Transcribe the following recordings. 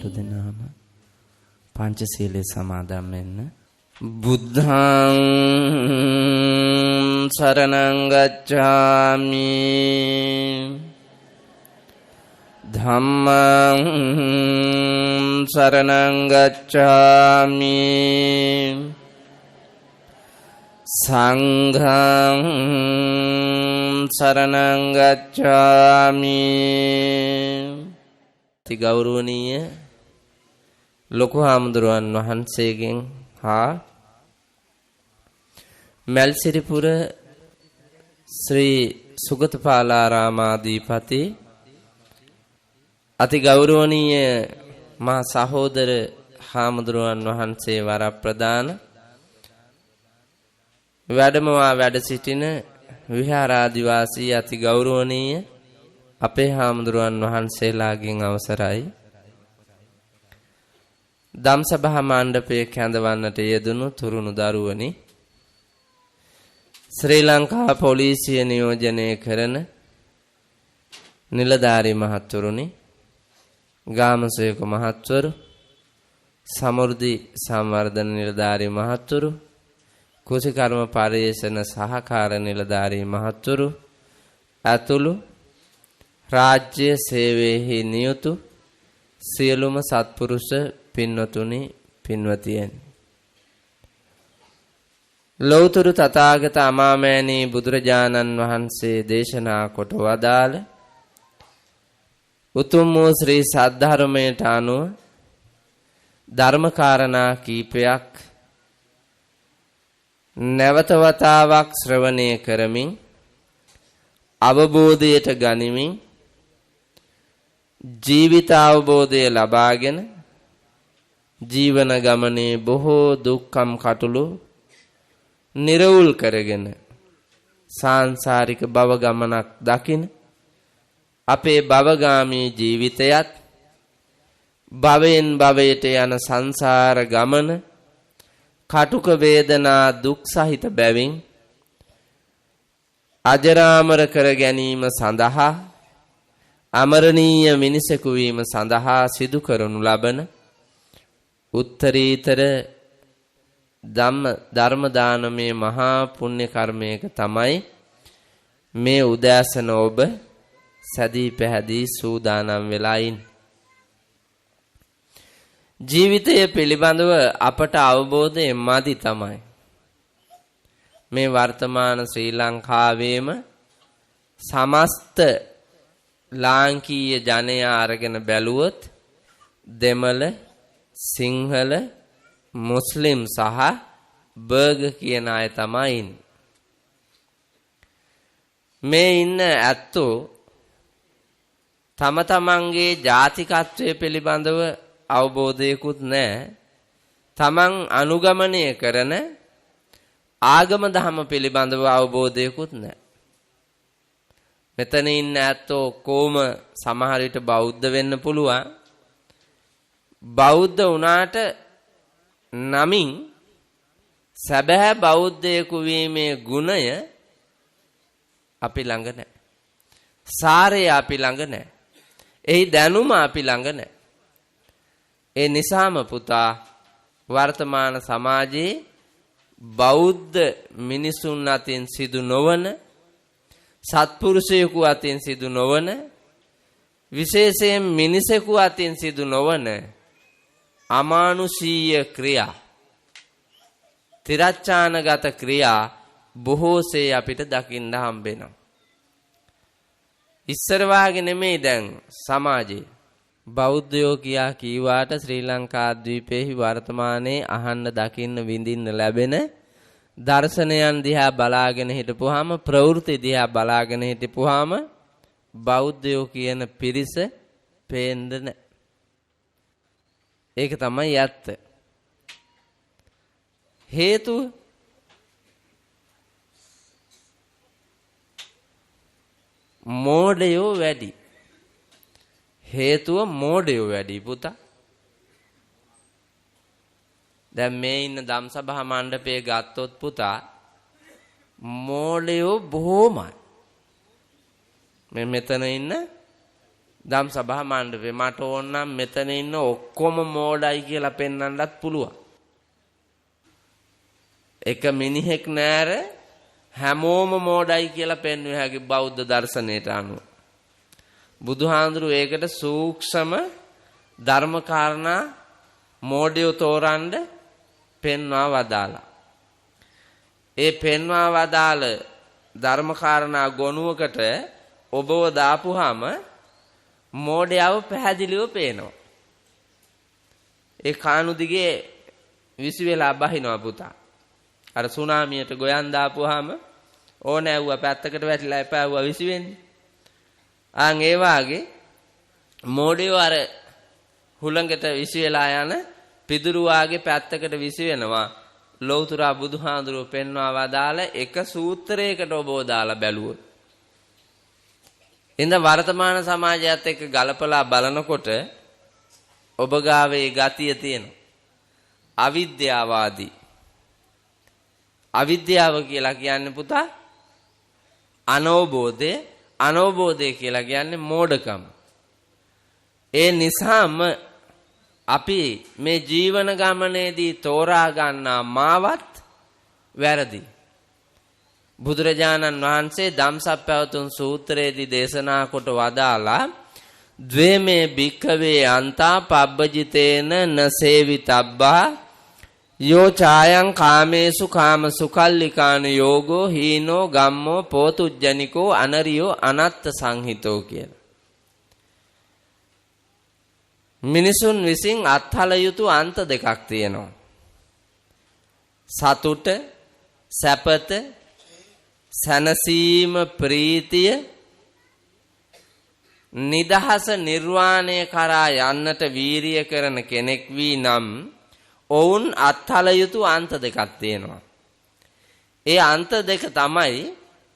සියලු දෙනාම පංචශීලයේ සමාදන් වෙන්න. බුද්ධං සරණං ගච්ඡාමි ධම්මං සරණං ගච්ඡාමි සංඝං සරණං ගච්ඡාමි. ති ගෞරවනීය ලොකු හාමුදුරුවන් වහන්සේගෙන් හා මල්සිරිපුර ශ්‍රී සුගතපාලාරාමාධිපති අති ගෞරවනීය මා සහෝදර හාමුදුරුවන් වහන්සේ වරප්‍රදාන වැඩමවා වැඩ සිටින විහාරාදිවාසී අති ගෞරවනීය අපේ හාමුදුරුවන් වහන්සේලාගෙන් අවසරයි. ධම්සභා මණ්ඩපයේ කැඳවන්නට යෙදුණු තුරුණු දරුවනි, ශ්‍රී ලංකා පොලිසිය නියෝජනය කරන නිලධාරී මහත්වරුනි, ගාමසේක මහත්වරු, සමෘද්ධි සංවර්ධන නිලධාරී මහත්වරු, කුසිකර්ම පරිශන සහකාර නිලධාරී මහත්වරු ඇතුළු රාජ්‍ය සේවයෙහි නියුතු සියලුම සත්පුරුෂ පින්වතුනි පින්වතියන්, ලෞතර තථාගත අමාමෑණී බුදුරජාණන් වහන්සේ දේශනා කොට වදාළ උතුම් වූ ශ්‍රී සද්ධර්මයට අනුව ධර්මකාරණා කීපයක් නැවත වතාවක් ශ්‍රවණය කරමින් අවබෝධයට ගනිමින් ජීවිත අවබෝධය ලබාගෙන ජීවන ගමනේ බොහෝ දුක්ඛම් කටළු නිරවුල් කරගෙන සාංශාරික භව ගමනක් දකින අපේ භවගාමී ජීවිතයත් භවයෙන් භවයට යන සංසාර ගමන කටුක වේදනා දුක් සහිත බැවින් අජරාමර කර ගැනීම සඳහා අමරණීය මිනිසෙකු වීම සඳහා සිදු කරනු ලබන උත්තරීතර ධර්ම දානමේ මහා පුණ්‍ය කර්මයක තමයි මේ උදෑසන ඔබ සැදී පැහැදී සූදානම් වෙලා ඉන්නේ. ජීවිතය පිළිබඳව අපට අවබෝධය මදි තමයි. මේ වර්තමාන ශ්‍රී ලංකාවේම සමස්ත ලාංකීය ජනයා අරගෙන බැලුවොත් දෙමළ, සිංහල, මුස්ලිම් සහ බර්ග කියන අය තමයි ඉන්නේ. මේ ඉන්න ඇත්තෝ තම තමන්ගේ ජාතිකත්වය පිළිබඳව අවබෝධයකුත් නැහැ. තමන් අනුගමනය කරන ආගම දහම පිළිබඳව අවබෝධයකුත් නැහැ. මෙතන ඉන්න ඇත්තෝ කොහොම සමහර විට බෞද්ධ වෙන්න පුළුවන්. බෞද්ධ වුණාට නමින් සැබෑ බෞද්ධයෙකු වීමේ ගුණය අපි ළඟ නැහැ. සාරය අපි ළඟ නැහැ. එහි දැනුම අපි ළඟ නැහැ. ඒ නිසාම පුතා වර්තමාන සමාජයේ බෞද්ධ මිනිසුන් අතින් සිදු නොවන, සත්පුරුෂයෙකු අතින් සිදු නොවන, විශේෂයෙන් මිනිසෙකු අතින් සිදු නොවන අමානුෂීය ක්‍රියා, තිරච්ඡානගත ක්‍රියා බොහෝසේ අපිට දකින්න හම්බෙනවා. ඉස්සර වාගේ නෙමෙයි දැන් සමාජයේ. බෞද්ධයෝ කියා කීවාට ශ්‍රී ලංකා ද්වීපයේ වර්තමානයේ අහන්න දකින්න විඳින්න ලැබෙන දර්ශනයන් දිහා බලාගෙන හිටපුවාම, ප්‍රවෘත්ති දිහා බලාගෙන හිටපුවාම බෞද්ධයෝ කියන පිරිස පේන්නේ නැහැ. ඒක තමයි ඇත්ත. හේතුව මෝඩයෝ වැඩි. හේතුව මෝඩයෝ වැඩි පුතා. දැන් මේ ඉන්න ධම්සභා මණ්ඩපයේ ගත්තොත් පුතා මෝඩයෝ බොහෝමයි. මේ මෙතන ඉන්න දම් සභා මණ්ඩපේ මට ඕන නම් මෙතන ඉන්න ඔක්කොම මෝඩයි කියලා පෙන්වන්නත් පුළුවන්. එක මිනිහෙක් නෑර හැමෝම මෝඩයි කියලා පෙන්වුව හැකි බෞද්ධ දර්ශනයට අනුව. බුදුහාඳුරු ඒකට සූක්ෂම ධර්ම කාරණා මෝඩයෝ තෝරන්න පෙන්වා වදාලා. ඒ පෙන්වා වදාළ ධර්ම කාරණා ගොනුවකට ඔබව දාපුවාම මෝඩයව පැහැදිලිව පේනවා. ඒ කාණු දිගේ විසි වෙලා බහිනවා පුතා. අර සුනාමියට ගොයන් දාපුවාම ඕන ඇව්වා පැත්තකට වැටිලා එපා ඇව්වා විසි වෙන්නේ. ආන් ඒ වාගේ මෝඩයෝ අර හුළඟට විසි වෙලා යන පිදුරු වාගේ පැත්තකට විසි වෙනවා. ලෞතුරා බුදුහාඳුරුව පෙන්වා වදාළ එක සූත්‍රයකට ඔබව දාලා බැලුවොත්. ඉඳ වර්තමාන සමාජයත් එක්ක ගලපලා බලනකොට ඔබ ගාවේ ගතිය තියෙනවා. අවිද්‍යාවාදී. අවිද්‍යාව කියලා කියන්නේ පුතා අනවබෝධය. අනවබෝධය කියලා කියන්නේ මෝඩකම. ඒ නිසාම අපි මේ ජීවන ගමනේදී තෝරා ගන්නා මාවත් වැරදි. බුදුරජාණන් වහන්සේ ධම්සප්පවතුන් සූත්‍රයේදී දේශනා කොට වදාලා ද්වේමේ භික්ඛවේ අන්තා පබ්බජිතේන නසේවිතබ්බා යෝ ඡායං කාමේසු කාම සුකල්ලිකාන යෝගෝ හීනෝ ගම්මෝ පෝතුජ්ජනිකෝ අනරියෝ අනත්ත සංහිතෝ කියලා. මිනිසුන් විසින් අත්හල යුතු අන්ත දෙකක් තියෙනවා. සතුට, සැපත, සැනසීම, ප්‍රීතිය, නිදහස නිර්වාණය කරා යන්නට වීරිය කරන කෙනෙක් වී නම් ඔවුන් අත්හල යුතු අන්ත දෙකක් තියෙනවා. ඒ අන්ත දෙක තමයි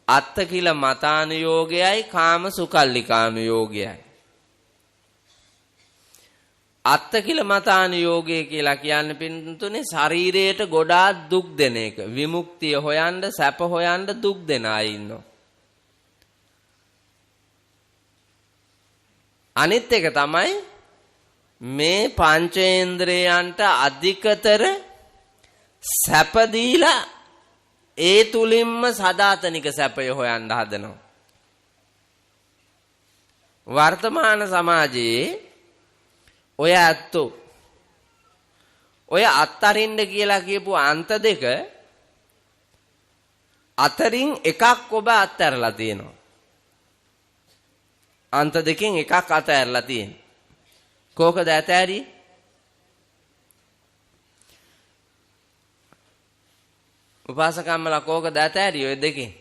අත්තකිල මතානුයෝගයයි කාම සුකල්ලිකානුයෝගයයි. අත්තකිල මතානුයෝගය කියලා කියන්නේ පින්තුනේ ශරීරයට ගොඩාක් දුක් දෙන එක. විමුක්තිය හොයන්න, සැප හොයන්න දුක් දෙන අය ඉන්නවා. අනිත් එක තමයි මේ පංචේන්ද්‍රයන්ට අධිකතර සැප දීලා ඒ තුලින්ම සදාතනික සැපය හොයන්න හදනවා. වර්තමාන සමාජයේ ඔය ඇත්තෝ ඔය අත්තරින්න කියලා කියපු අන්ත දෙක අතරින් එකක් ඔබ අත්හැරලා තියෙනවා. අන්ත දෙකෙන් එකක් අත්හැරලා තියෙනවා. කෝකද ඇතෑරි? උපාසකම්මලා කෝකද ඇතෑරි ඔය දෙකෙන්?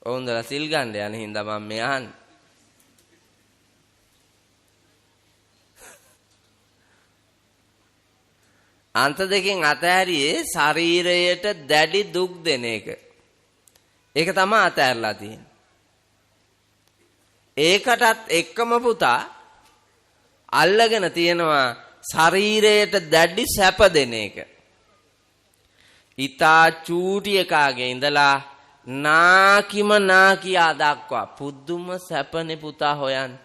ඔවුන්දලා සිල් ගන්න යන හින්දා මම මේ අහන්නේ. අන්ත දෙකෙන් අතෑරියේ ශරීරයට දැඩි දුක් දෙන එක. ඒක තමයි අතෑරලා තියෙන්නේ. ඒකටත් එක්කම පුතා අල්ලගෙන තියෙනවා ශරීරයට දැඩි සැප දෙන එක. ඊතා චූටි එකාගේ ඉඳලා නාකිම නාකියා දක්වා පුදුම සැපනේ පුතා හොයන්නේ.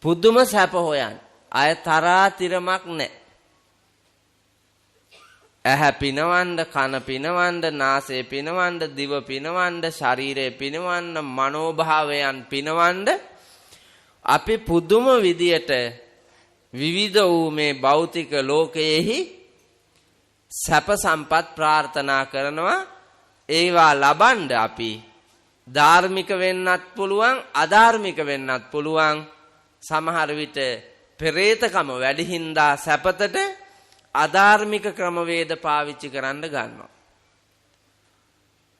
පුදුම සැප හොයන්නේ. අය තරහා තිරමක් නැහැ. ඇහැ පිනවන්න, කන පිනවන්න, නාසය පිනවන්න, දිව පිනවන්න, ශරීරය පිනවන්න, මනෝභාවයන් පිනවන්න අපි පුදුම විදියට විවිධ වූ මේ භෞතික ලෝකයේහි සැප සම්පත් ප්‍රාර්ථනා කරනවා. ඒවා ලබන්න අපි ධාර්මික වෙන්නත් පුළුවන්, අධාර්මික වෙන්නත් පුළුවන්. සමහර විට පෙරේතකම වැඩි හින්දා සැපතට අධාර්මික ක්‍රමවේද පාවිච්චි කරන්න ගන්නවා.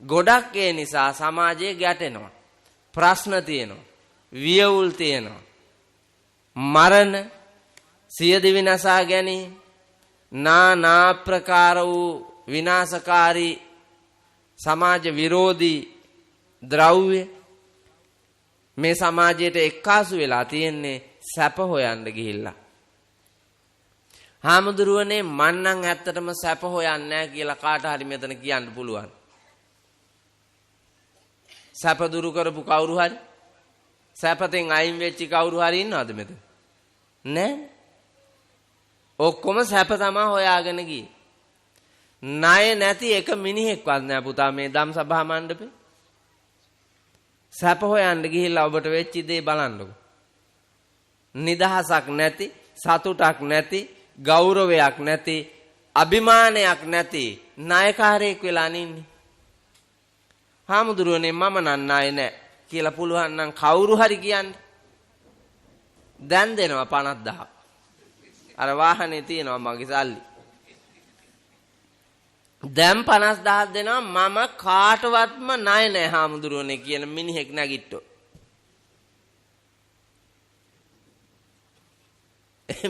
ගොඩක් ඒ නිසා සමාජයේ ගැටෙනවා. ප්‍රශ්න තියෙනවා. වියවුල් තියෙනවා. මරණ, සියදිවි නසා ගැනීම, නානා ප්‍රකාර වූ විනාශකාරී සමාජ විරෝධී ද්‍රව්‍ය මේ සමාජයට එක්කාසු වෙලා තියෙන්නේ සැප හොයන්න ගිහිල්ලා. හාමුදුරුවනේ මන්නම් ඇත්තටම සැප හොයන්නේ නැහැ කියලා කාට හරි මෙතන කියන්න පුළුවන්. සැප දුරු කරපු කවුරු හරි සැපතෙන් අයින් වෙච්ච කවුරු හරි ඉන්නවද මෙතන? නෑ. ඔක්කොම සැප තමයි හොයාගෙන ගියේ. ණය නැති එක මිනිහෙක්වත් නෑ පුතා මේ ධම් සභා මණ්ඩපේ. සැප හොයන්න ගිහිල්ලා ඔබට වෙච්ච දේ බලන්නකො. නිදහසක් නැති, සතුටක් නැති, ගෞරවයක් නැති, අභිමානයක් නැති ණයකාරයෙක් වෙලා ඉන්නේ. හාමුදුරුවනේ මම නන් ණය නෑ කියලා පුළුවන් නම් කවුරු හරි කියන්නේ. දැන් දෙනවා 50000. අර වාහනේ තියෙනවා මගේ සල්ලි. දැන් 50000 දෙනවා මම කාටවත්ම ණය නෑ හාමුදුරුවනේ කියන මිනිහෙක් නැගිට්ටෝ.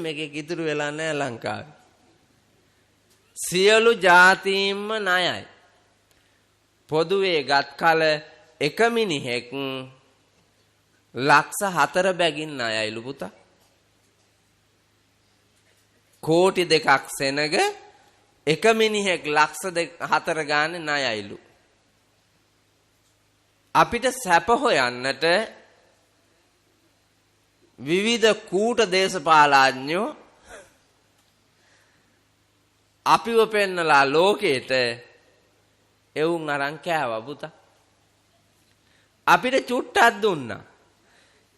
මේකේ ඉතුරු වෙලා නෑ ලංකාවේ. සියලු ජාතීන්ම ණයයි. පොදුවේ ගත් කල එක මිනිහෙක් ලක්ෂ 4 බැගින් ණයයිලු පුතා. කෝටි 2ක් සෙනග එක මිනිහෙක් ලක්ෂ 4 ගානේ ණයයිලු. අපිට සැප හොයන්නට විවිධ කූට දේශපාලඥයෝ අපිව පෙන්නලා ලෝකෙට එවුන් අරන් කෑවා පුතා. අපිට චුට්ටක් දුන්නා.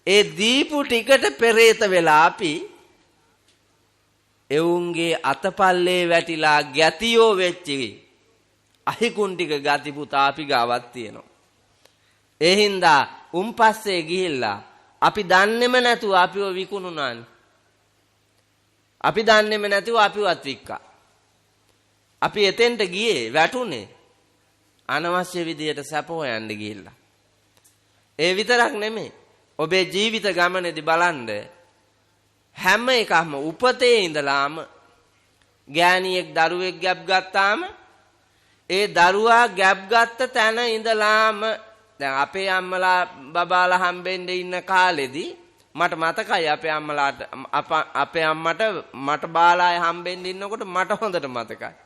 ඒ දීපු ටිකට පෙරේත වෙලා අපි එවුන්ගේ අතපල්ලේ වැටිලා ගැතියෝ වෙච්චි අහිකුන් ටික ගති පුතා අපි ගාවත් තියෙනවා. ඒ හින්දා උන්පස්සේ ගිහිල්ලා අපි දන්නේම නැතුව අපිව විකුණුනානේ. අපි දන්නේම නැතුව අපිවත් වික්කා. අපි එතෙන්ට ගියේ වැටුනේ අනවශ්‍ය විදියට සැප හොයන්න ගිහිල්ලා. ඒ විතරක් නෙමෙයි. ඔබේ ජීවිත ගමනේදී බලන්න හැම එකක්ම උපතේ ඉඳලාම ගෑණියෙක් දරුවෙක් ගැබ් ගත්තාම ඒ දරුවා ගැබ් ගත්ත තැන ඉඳලාම දැන් අපේ අම්මලා බබාලා හම්බෙන්න ඉන්න කාලෙදී මට මතකයි අපේ අම්මට මට බාලාය හම්බෙන්න ඉන්නකොට මට හොඳට මතකයි.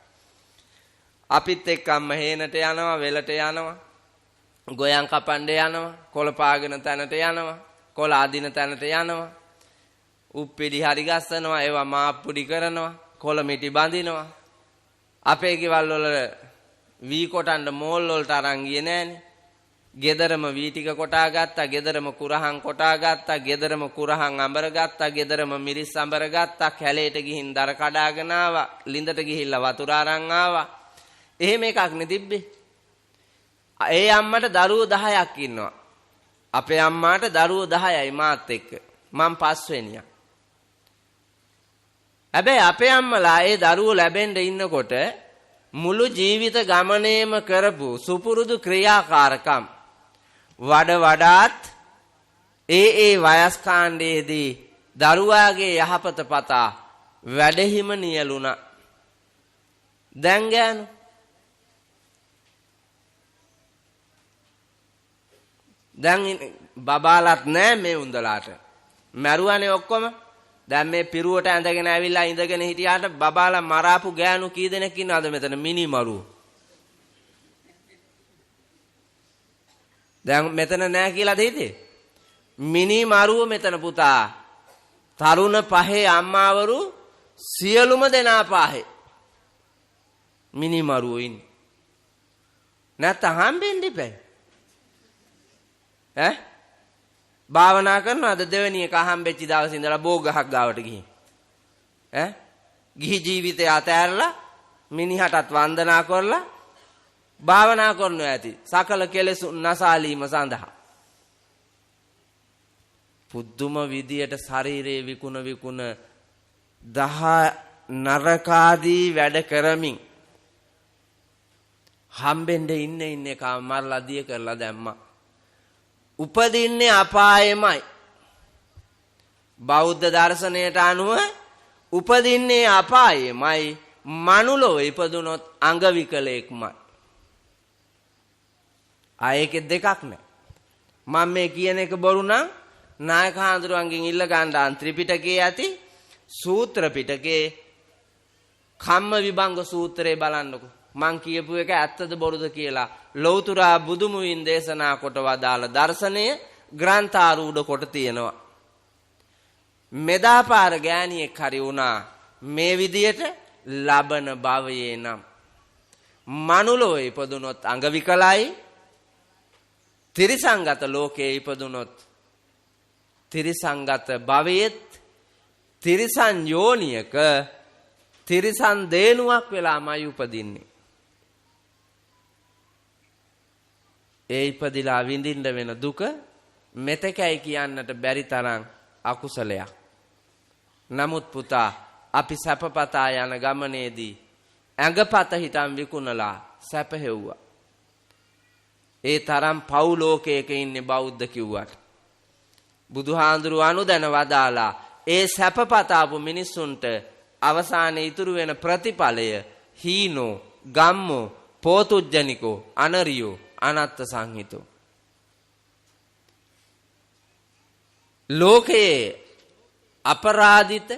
අපිත් එක්ක අම්ම හේනට යනවා, වෙලට යනවා, ගොයන් කපන්න යනවා, කොළ පාගෙන තැනට යනවා, කොළ අදින තැනට යනවා, උප්පිඩි හරි ගස්සනවා, ඒවා මාප්පුඩි කරනවා, කොළ මිටි බඳිනවා. අපේ ගෙවල් වල වී කොටන්න මෝල් වලට අරන් ගියේ නෑනේ. ගෙදරම වී ටික කොටා ගත්තා, ගෙදරම කුරහන් කොටා ගත්තා, ගෙදරම කුරහන් අඹර ගත්තා, ගෙදරම මිරිස් අඹර ගත්තා, කැලේට ගිහින් දර කඩාගෙන ආවා, ලිඳට ගිහිල්ලා වතුර අරන් ආවා. එහෙම එකක් නේ තිබ්බේ. ඒ අම්මට දරුවෝ 10ක් ඉන්නවා. අපේ අම්මාට දරුවෝ 10යි මාත් එක්ක. මම 5 වෙනියා. හැබැයි අපේ අම්මලා ඒ දරුවෝ ලැබෙන්න ඉන්නකොට මුළු ජීවිත ගමනේම කරපු සුපුරුදු ක්‍රියාකාරකම් වඩාත් ඒ වයස් කාණ්ඩයේදී දරුවාගේ යහපත පතා වැඩහිම නියලුණා. දැන් ගෑනු දැන් බබාලත් නෑ මේ උන්දලාට. මැරුවානේ ඔක්කොම. දැන් මේ පිරුවට ඇඳගෙන ඇවිල්ලා ඉඳගෙන හිටියාට බබාලා මරාපු ගෑනු කී දෙනෙක් ඉන්නවද මෙතන මිනි මරුවෝ? දැන් මෙතන නෑ කියලාද හිතේ? මිනි මරුවෝ මෙතන පුතා. තරුණ පහේ අම්මාවරු සියලුම දෙනා පහේ. මිනි මරුවෝ ඉන්නේ. නැත්නම් හම්බෙන්න ඉපැයි. භාවනා කරනවාද දෙවෙනි එක හම්බෙච්ච දවසේ ඉඳලා බෝග ගහක් ගාවට ගිහින් ගිහි ජීවිතය අතෑරලා මිනිහටත් වන්දනා කරලා භාවනා කරනවා ඇති සකල කෙලෙසුන් නැසාලීම සඳහා. පුදුම විදියට ශරීරයේ විකුණ දහ නරකාදී වැඩ කරමින් හම්බෙන්න ඉන්න එක මරලා දිය කරලා දැම්මා. උපදින්නේ අපායෙමයි. බෞද්ධ දර්ශනයට අනුව උපදින්නේ අපායෙමයි. මනුලොව ඉපදුනොත් අංගවිකලයක්මයි. ආයේක දෙකක් නෑ. මම මේ කියන එක බොරු නම් නායක හාමුදුරුවන්ගෙන් ඉල්ල ගන්න ත්‍රිපිටකයේ ඇති සූත්‍ර පිටකේ කම්ම විභංග සූත්‍රය බලන්නකො. මං කියපු එක ඇත්තද බොරුද කියලා ලෞතුරා බුදුමුවින් දේශනා කොට වදාළ දර්ශනය ග්‍රන්ථාරූඪ කොට තියෙනවා. මෙදාපාර ගෑණියෙක් හරි වුණා මේ විදියට ලබන භවයේ නම් මනුලෝ ඉපදුනොත් අංග විකලයි, තිරිසංගත ලෝකයේ ඉපදුනොත් තිරිසංගත භවයේත් තිරිසන් යෝනියක තිරිසන් දේනුවක් වෙලාමයි උපදින්නේ. ඒ ඉපදිලා විඳින්න වෙන දුක මෙතකයි කියන්නට බැරි තරම් අකුසලයක්. නමුත් පුතා අපි සැපපතා යන ගමනේදී ඇඟපත හිතන් විකුණලා සැප හෙව්වා. ඒ තරම් පව් ලෝකයක ඉන්නේ බෞද්ධ කිව්වට. බුදුහාඳුරු අනුදැන වදාලා ඒ සැපපතාපු මිනිස්සුන්ට අවසානයේ ඉතුරු වෙන ප්‍රතිඵලය හීනෝ, ගම්මෝ, පෝතුජ්ජනිකෝ, අනරියෝ, අනත්ත සංහිතෝ. ලෝකයේ අපරාධිත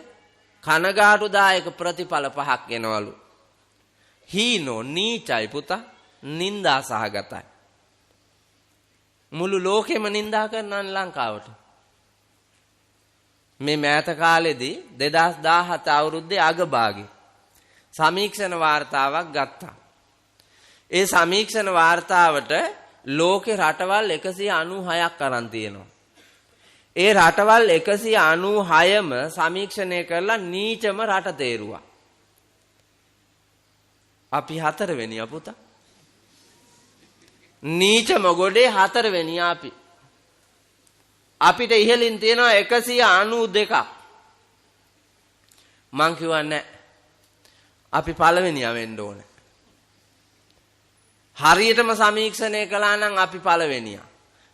කනගාටුදායක ප්‍රතිඵල පහක් එනවලු. හීනෝ නීචයි පුතා, නින්දා සහගතයි. මුළු ලෝකෙම නින්දා කරනන් ලංකාවට. මේ මෑත කාලෙදී 2017 අවුරුද්දේ අගභාගේ සමීක්ෂණ වාර්තාවක් ගත්තා. ඒ සමීක්ෂණ වාර්තාවට ලෝකේ රටවල් 196ක් අරන් තියෙනවා. ඒ රටවල් 196ම සමීක්ෂණය කරලා නීචම රට තේරුවා. අපි 4 වෙනියා පුතා. නීචම ගොඩේ 4 වෙනියා අපි. අපිට ඉහළින් තියෙනවා 192ක්. මං කියවන්නේ අපි පළවෙනියා වෙන්න ඕනේ. හරියටම සමීක්ෂණය කළා නම් අපි පළවෙනියා.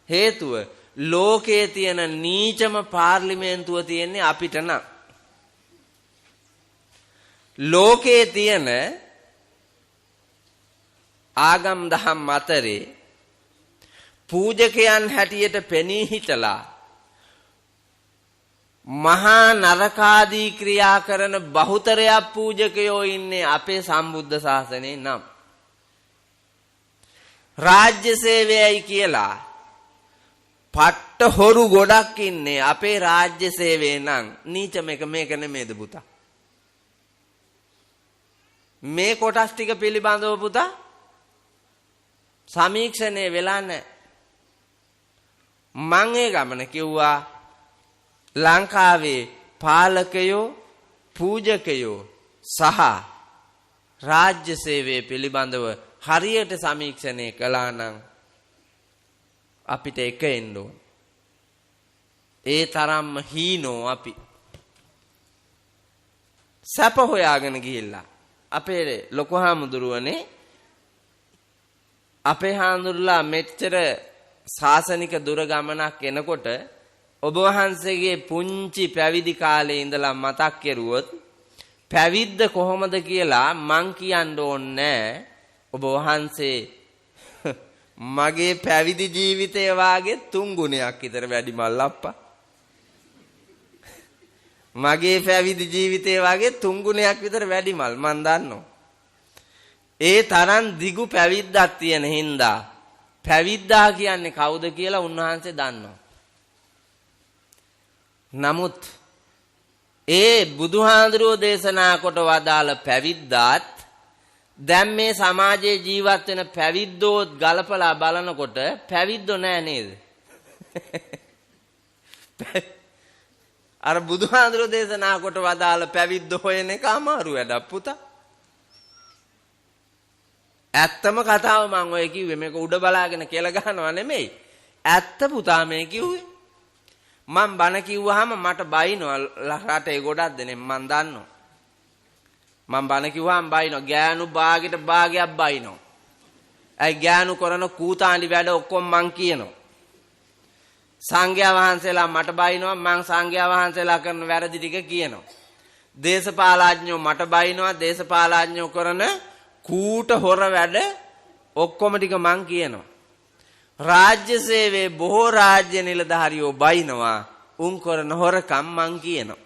හේතුව ලෝකයේ තියෙන නීචම පාර්ලිමේන්තුව තියෙන්නේ අපිට නම්. ලෝකයේ තියෙන ආගම් දහම් අතරේ පූජකයන් හැටියට පෙනී හිටලා මහා නරකාදී ක්‍රියා කරන බහුතරයක් පූජකයෝ ඉන්නේ අපේ සම්බුද්ධ ශාසනයේ නම්. රාජ්‍ය සේවයයි කියලා පට්ට හොරු ගොඩක් ඉන්නේ අපේ රාජ්‍ය සේවයේ නම්. නීච මේක නෙමෙයිද පුතා? මේ කොටස් ටික පිළිබඳව පුතා සමීක්ෂණය වෙලා නැහැ. මං ඒ ගමන කිව්වා ලංකාවේ පාලකයෝ, පූජකයෝ සහ රාජ්‍ය සේවය පිළිබඳව හරියට සමීක්ෂණය කළා නම් අපිට එක එන්න ඕන. ඒ තරම්ම හීනෝ අපි. සැප හොයාගෙන ගිහිල්ලා අපේ ලොකු හාමුදුරුවනේ අපේ හාමුදුරුලා මෙච්චර ශාසනික දුර ගමනක් එනකොට ඔබ වහන්සේගේ පුංචි පැවිදි කාලේ ඉඳලා මතක් කෙරුවොත් පැවිද්ද කොහොමද කියලා මං කියන්න ඕනේ. ඔබ වහන්සේ මගේ පැවිදි ජීවිතය වාගේ 3 ගුණයක් විතර වැඩිමල් අප්පා. මගේ පැවිදි ජීවිතය වාගේ 3 ගුණයක් විතර වැඩිමල් මන් දන්නවා. ඒ තරම් දිගු පැවිද්දක් තියෙන හින්දා පැවිද්දා කියන්නේ කවුද කියලා උන්වහන්සේ දන්නවා. නමුත් ඒ බුදුහාඳුරෝ දේශනා කොට වදාළ පැවිද්දාත් දැන් මේ සමාජයේ ජීවත් වෙන පැවිද්දෝත් ගලපලා බලනකොට පැවිද්දෝ නෑ නේද? අර බුදුහාඳුරෝ දේශනා කොට වදාළ පැවිද්දෝ හොයන එක අමාරු වැඩක් පුතා. ඇත්තම කතාව මම ඔය කිව්වේ මේක උඩ බලාගෙන කියලා ගහනවා නෙමෙයි. ඇත්ත පුතා මේ කිව්වේ. මම බණ කිව්වහම මට බයිනවා රටේ ගොඩක් දෙනෙක් මම දන්නවා. මම බණ කිව්වහම බයිනවා ගෑනු භාගයට භාගයක් බයිනවා. ඇයි ගෑනු කරන කූතාණ්ඩි වැඩ ඔක්කොම මං කියනවා. සංඝයා වහන්සේලා මට බයිනවා මං සංඝයා වහන්සේලා කරන වැරදි ටික කියනවා. දේශපාලඥයෝ මට බයිනවා දේශපාලඥයෝ කරන කූට හොර වැඩ ඔක්කොම ටික මං කියනවා. රාජ්‍ය සේවයේ බොහෝ රාජ්‍ය නිලධාරියෝ බයිනවා උන් කරන හොරකම් මං කියනවා.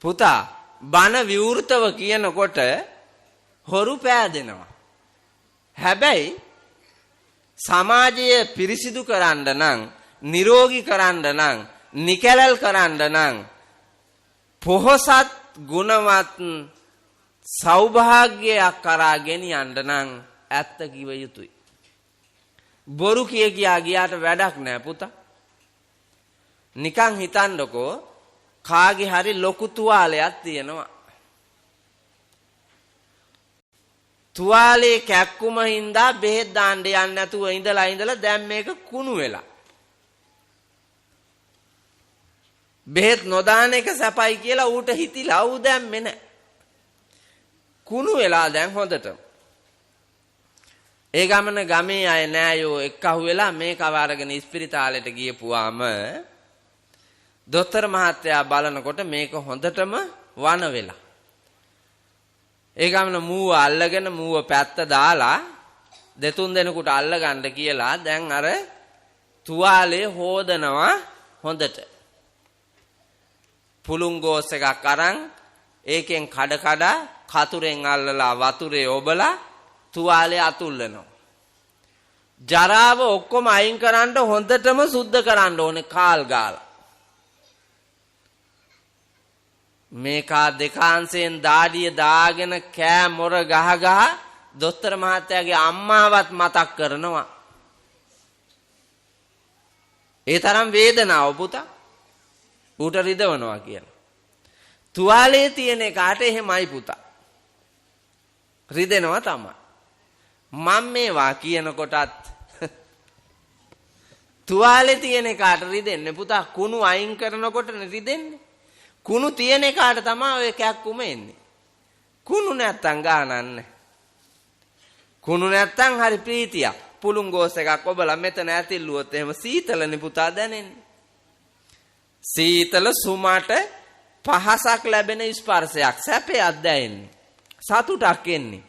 පුතා බණ විවෘතව කියනකොට හොරු පෑදෙනවා. හැබැයි සමාජය පිරිසිදු කරන්න නම්, නිරෝගී කරන්න නම්, නිකැලල් කරන්න නම් පොහොසත් ගුණවත් සෞභාග්‍යයක් කරා ගෙනියන්න නම් ඇත්ත කිව යුතුයි. බොරු කියා ගියාට වැඩක් නෑ පුතා. නිකන් හිතන්නකෝ කාගේ හරි ලොකු තුවාලයක් තියෙනවා. තුවාලේ කැක්කුම හින්දා බෙහෙත් දාන්න යන්නේ නැතුව ඉඳලා දැන් මේක කුණු වෙලා. බෙහෙත් නොදාන එක සැපයි කියලා ඌට හිතිලා ඌ දැම්මේ නැහැ. කුණු වෙලා දැන් හොඳට. ඒ ගමන ගමේ අය නෑයෝ එක්කහුව වෙලා මේක අවාරගෙන ඉස්පිරිතාලෙට ගියපුවාම දොස්තර මහත්තයා බලනකොට මේක හොඳටම වන වෙලා. ඒ ගමන මූව අල්ලගෙන මූව පැත්ත දාලා දෙතුන් දෙනෙකුට අල්ලගන්න කියලා දැන් අර තුවාලේ හොදනවා හොඳට. පුළුන් ගෝස් එකක් අරන් ඒකෙන් කඩ කතුරෙන් අල්ලලා වතුරේ ඔබලා තුවාලේ අතුල්ලනවා. ජරාව ඔක්කොම අයින් කරන්න හොඳටම සුද්ධ කරන්න ඕනේ කාල් ගාලා. මේකා දෙකාංශයෙන් දාඩිය දාගෙන කෑ මොර ගහ දොස්තර මහත්තයාගේ අම්මාවත් මතක් කරනවා. ඒ තරම් වේදනාව පුතා. ඌට රිදවනවා කියලා. තුවාලේ තියෙන එකාට එහෙමයි පුතා. රිදෙනවා තමයි. මම මේවා කියනකොටත් තුවාලේ තියෙන එකාට රිදෙන්නේ පුතා. කුණු අයින් කරනකොට රිදෙන්නේ. කුණු තියෙන එකාට තමයි ඔය කැක්කුම එන්නේ. කුණු නැත්තම් ගානන්නේ. කුණු නැත්තම් හරි ප්‍රීතියක්. පුළුන් ගෝස් එකක් ඔබලා මෙතන ඇතිල්ලුවොත් එහෙම සීතලනේ පුතා දැනෙන්නේ. සීතල සුමට පහසක් ලැබෙන ස්පර්ශයක් සැපයක් දැනෙන්නේ. සතුටක් එන්නේ.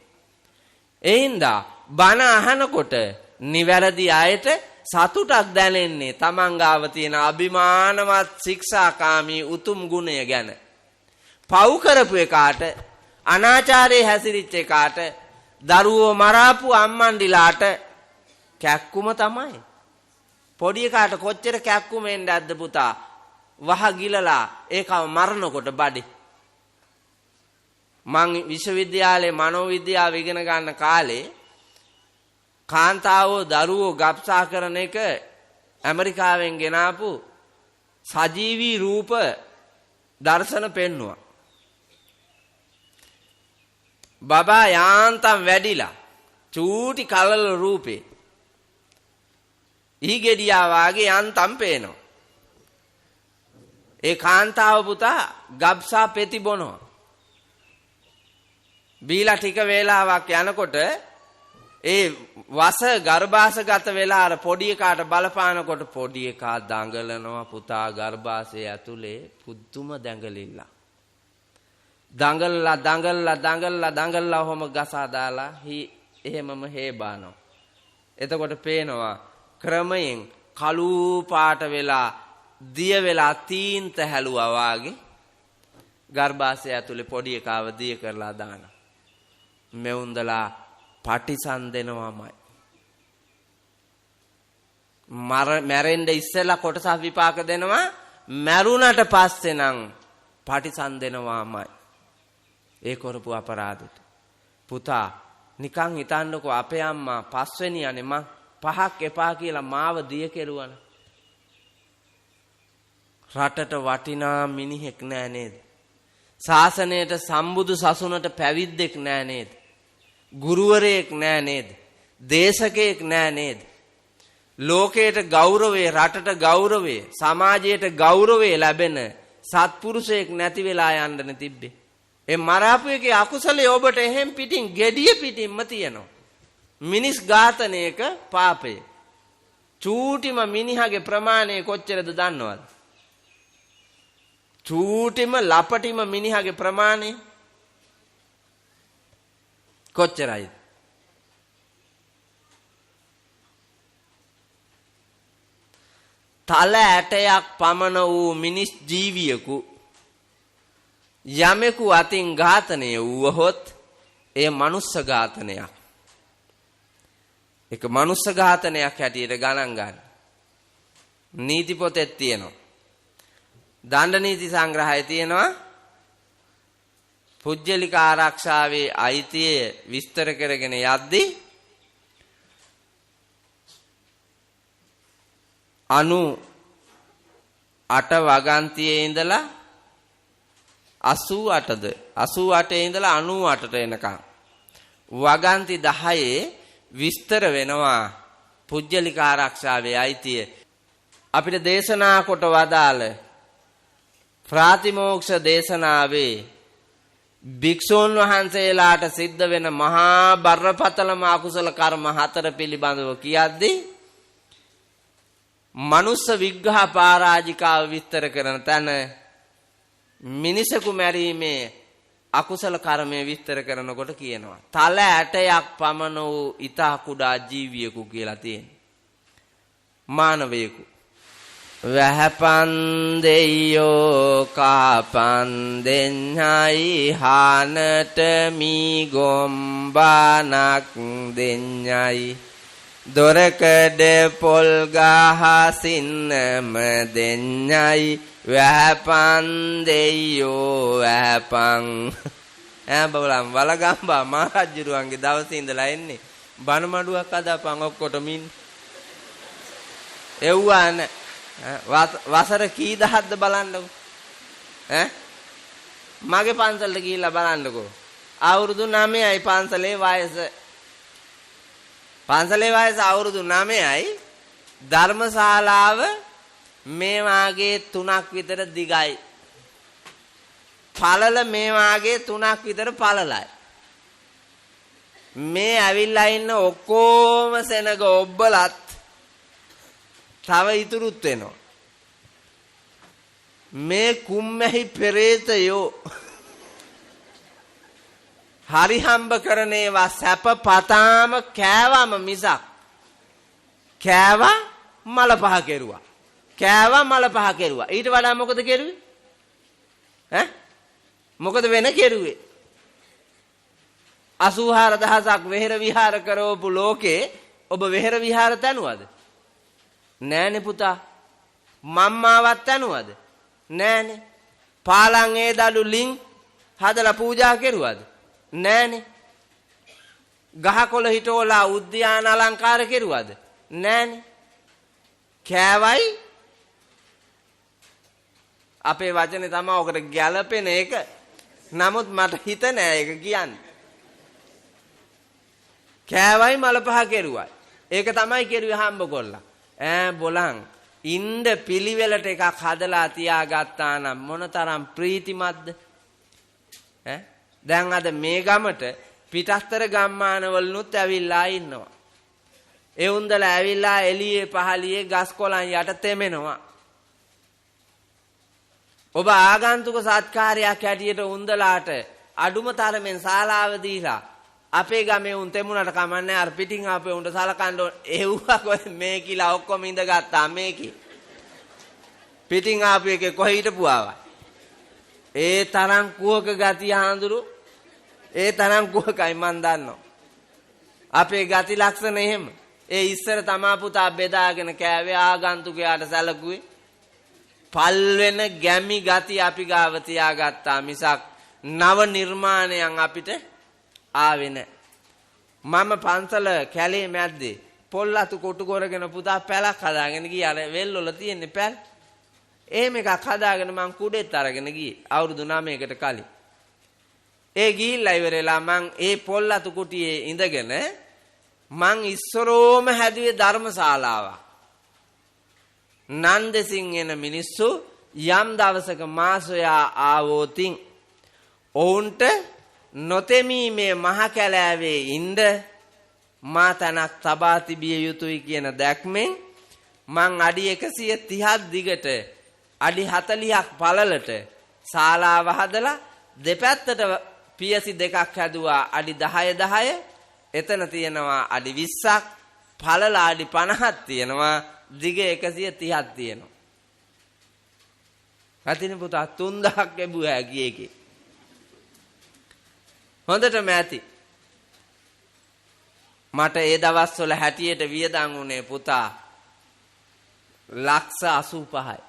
ඒ හින්දා බණ අහනකොට නිවැරදි අයට සතුටක් දැනෙන්නේ තමන් ගාව තියෙන අභිමානවත් ශික්ෂාකාමී උතුම් ගුණය ගැන. පව් කරපු එකාට, අනාචාරයේ හැසිරිච්ච එකාට, දරුවෝ මරාපු අම්මන්ඩිලාට කැක්කුම තමයි. පොඩි එකාට කොච්චර කැක්කුම එන්නේ නැද්ද පුතා? වහ ගිලලා ඒකව මරනකොට බඩේ. මං විශ්වවිද්‍යාලේ මනෝවිද්‍යාව ඉගෙන ගන්න කාලේ කාන්තාවෝ දරුවෝ ගබ්සා කරන එක ඇමරිකාවෙන් ගෙනාපු සජීවී රූප දර්ශන පෙන්නුවා. බබා යාන්තම් වැඩිලා චූටි කලල රූපේ ඊගෙඩියා වාගේ යන්තම් පේනවා. ඒ කාන්තාව පුතා ගබ්සා පෙති බොනවා. බීලා ටික වේලාවක් යනකොට ඒ වස ගර්භාෂගත වෙලා අර පොඩි එකාට බලපානකොට පොඩි එකා දඟලනවා පුතා ගර්භාෂය ඇතුලේ පුදුම දැඟලිල්ල. දඟල්ලා ඔහොම ගසා දාලා එහෙමම හේබානවා. එතකොට පේනවා ක්‍රමයෙන් කළු පාට වෙලා දිය වෙලා තීන්ත හැලුවා වාගේ ගර්භාෂය ඇතුලේ පොඩි එකාව දිය කරලා දානවා. මෙවුන්දලා පටිසන්දෙනවාමයි. මැරෙන්න ඉස්සෙල්ලා කොටසක් විපාක දෙනවා. මැරුණට පස්සේ නම් පටිසන්දෙනවාමයි. ඒ කරපු අපරාධෙට. පුතා නිකන් හිතන්නකෝ අපේ අම්මා පස්වෙනි යන්නේ මං පහක් එපා කියලා මාව දිය කෙරුවන. රටට වටිනා මිනිහෙක් නෑ නේද? ශාසනයට සම්බුදු සසුනට පැවිද්දෙක් නෑ නේද? ගුරුවරයෙක් නෑ නේද? දේශකයෙක් නෑ නේද? ලෝකයට ගෞරවය, රටට ගෞරවය, සමාජයට ගෞරවය ලැබෙන සත්පුරුෂයෙක් නැති වෙලා යන්න තිබ්බේ. ඒ මරාපු එකේ අකුසලයේ ඔබට එහෙම් පිටින් gediya පිටින්ම තියෙනවා. මිනිස් ඝාතනයක පාපය. චූටිම මිනිහගේ ප්‍රමාණය කොච්චරද දන්නවද? චූටිම ලපටිම මිනිහගේ ප්‍රමාණය කොච්චරයිද? තල ඇටයක් පමණ වූ මිනිස් ජීවියෙකු යමෙකු අතින් ඝාතනය වූවහොත් එය මනුස්ස ඝාතනයක්. ඒක මනුස්ස ඝාතනයක් හැටියට ගණන් ගන්න. නීති පොතේ තියෙනවා. දණ්ඩ නීති සංග්‍රහයේ තියෙනවා පුජ්‍යලික ආරක්ෂාවේ අයිතිය විස්තර කරගෙන යද්දී 98 වගන්තියේ ඉඳලා 88ද 88 ඉඳලා 98ට එනකම් වගන්ති 10 විස්තර වෙනවා පුජ්‍යලික ආරක්ෂාවේ අයිතිය. අපිට දේශනා කොට වදාළ ප්‍රාතිමෝක්ෂ දේශනාවේ භික්ෂූන් වහන්සේලාට සිද්ධ වෙන මහා බරපතලම අකුසල කර්ම 4 පිළිබඳව කියද්දී මනුස්ස විග්ඝහ පරාජිකාව විස්තර කරන තැන මිනිසකු මැරීමේ අකුසල කර්මය විස්තර කරනකොට කියනවා තල ඇටයක් පමණ වූ ඊතා කුඩා ජීවියෙකු කියලා තියෙනවා. මානවයෙකු වැහපන් දෙයෝ කාපන් දෙඤ්ඤයි හානට මී ගොම්බානක් දෙඤ්ඤයි දොරකඩ පොල් ගහ සින්නම දෙඤ්ඤයි වැහපන් දෙයෝ වැහපන් බලම් වලගම්බා මහරජුරුවන්ගේ දවසේ ඉඳලා එන්නේ බණ මඩුවක් අදාපන් ඔක්කොටම ඉන්න එව්වා නැ වසර කී දහක්ද බලන්නකෝ මගේ පන්සලට ගිහිල්ලා බලන්නකෝ අවුරුදු 9යි පන්සලේ වයස අවුරුදු 9යි ධර්මශාලාව මේ වාගේ 3ක් විතර දිගයි පළල මේ වාගේ 3ක් විතර පළලයි මේ ඇවිල්ලා ඉන්න ඔක්කොම සෙනග ඔබ්බලත් තව ඉතුරුත් වෙනවා මේ කුම්මැහි පෙරේතයෝ හරි හම්බ කරන ඒවා සැප පතාම කෑවම මිසක් කෑවා මල පහ කෙරුවා ඊට වඩා මොකද කෙරුවේ මොකද වෙන කෙරුවේ 84000ක් වෙහෙර විහාර කරවපු ලෝකේ ඔබ වෙහෙර විහාර තනුවද නෑනේ පුතා මම්මාවත් තනුවද නෑනේ පාලං ඒ දලු ලින් හදලා පූජා කෙරුවද නෑනේ ගහකොළ හිටෝලා උද්‍යාන අලංකාර කෙරුවද නෑනේ කෑවයි අපේ වචනේ තමයි ඔකට ගැළපෙන එක නමුත් මට හිත නෑ ඒක කියන්නේ කෑවයි මල පහ කෙරුවයි ඒක තමයි කෙරුවේ හම්බ කොල්ලා බොලන් ඉන්න පිළිවෙලට එකක් හදලා තියාගත්තා නම් මොනතරම් ප්‍රීතිමත්ද දැන් අද මේ ගමට පිටස්තර ගම්මානවලුත් ඇවිල්ලා ඉන්නවා ඒ උන්දලා ඇවිල්ලා එළියේ පහළියේ ගස් කොළන් යට තෙමෙනවා ඔබ ආගන්තුක සත්කාරයක් හැටියට උන්දලාට අඩුම තරමෙන් ශාලාව දීලා අපේ ගමේ උන් තෙමුණට කමන්නේ අර පිටින් ආපේ උන්ට සලකන්න එව්වා කොහෙ මේ කියලා ඔක්කොම ඉඳගත්තා මේකේ පිටින් ආපේ එකේ කොහෙ හිටපුවාවා ඒ තරම් කුවක ගතිය හඳුරු ඒ තරම් කුවකයි මන් දන්නවා අපේ ගති ලක්ෂණ එහෙම ඒ ඉස්සර තමා පුතා බෙදාගෙන කෑවේ ආගන්තුකයාට සැලකුවේ පල් වෙන ගැමි ගති අපි ගාව තියාගත්තා මිසක් නව නිර්මාණයන් අපිට ආවේ නැහැ. මම පන්සල කැලේ මැද්දේ පොල් අතු කොටු කරගෙන පුතා පැලක් හදාගෙන ගියා. අර වෙල් වල තියෙන පැල්. එහෙම එකක් හදාගෙන මං කුඩෙත් අරගෙන ගියේ. අවුරුදු 9කට කලින්. ඒ ගිහිල්ලා ඉවරලා මං ඒ පොල් අතු කුටියේ ඉඳගෙන මං ඉස්සරෝම හැදුවේ ධර්මශාලාවක්. නන්දසින් එන මිනිස්සු යම් දවසක මා සොයා ආවෝතින් ඔවුන්ට නොතෙමී මේ මහ කැලෑවේ ඉඳ මා තනක් තබා තිබිය යුතුයි කියන දැක්මෙන් මං අඩි 130ක් දිගට අඩි 40ක් පළලට ශාලාව හදලා දෙපැත්තට පියසි දෙකක් හැදුවා අඩි 10 එතන තියෙනවා අඩි 20ක් පළල අඩි 50ක් තියෙනවා දිග 130ක් තියෙනවා රතින පුතා 3000ක් ලැබුවා ගියේකේ හොඳටම ඇති මට ඒ දවස්වල හැටියට වියදම් වුණේ පුතා ලක්ෂ 85යි.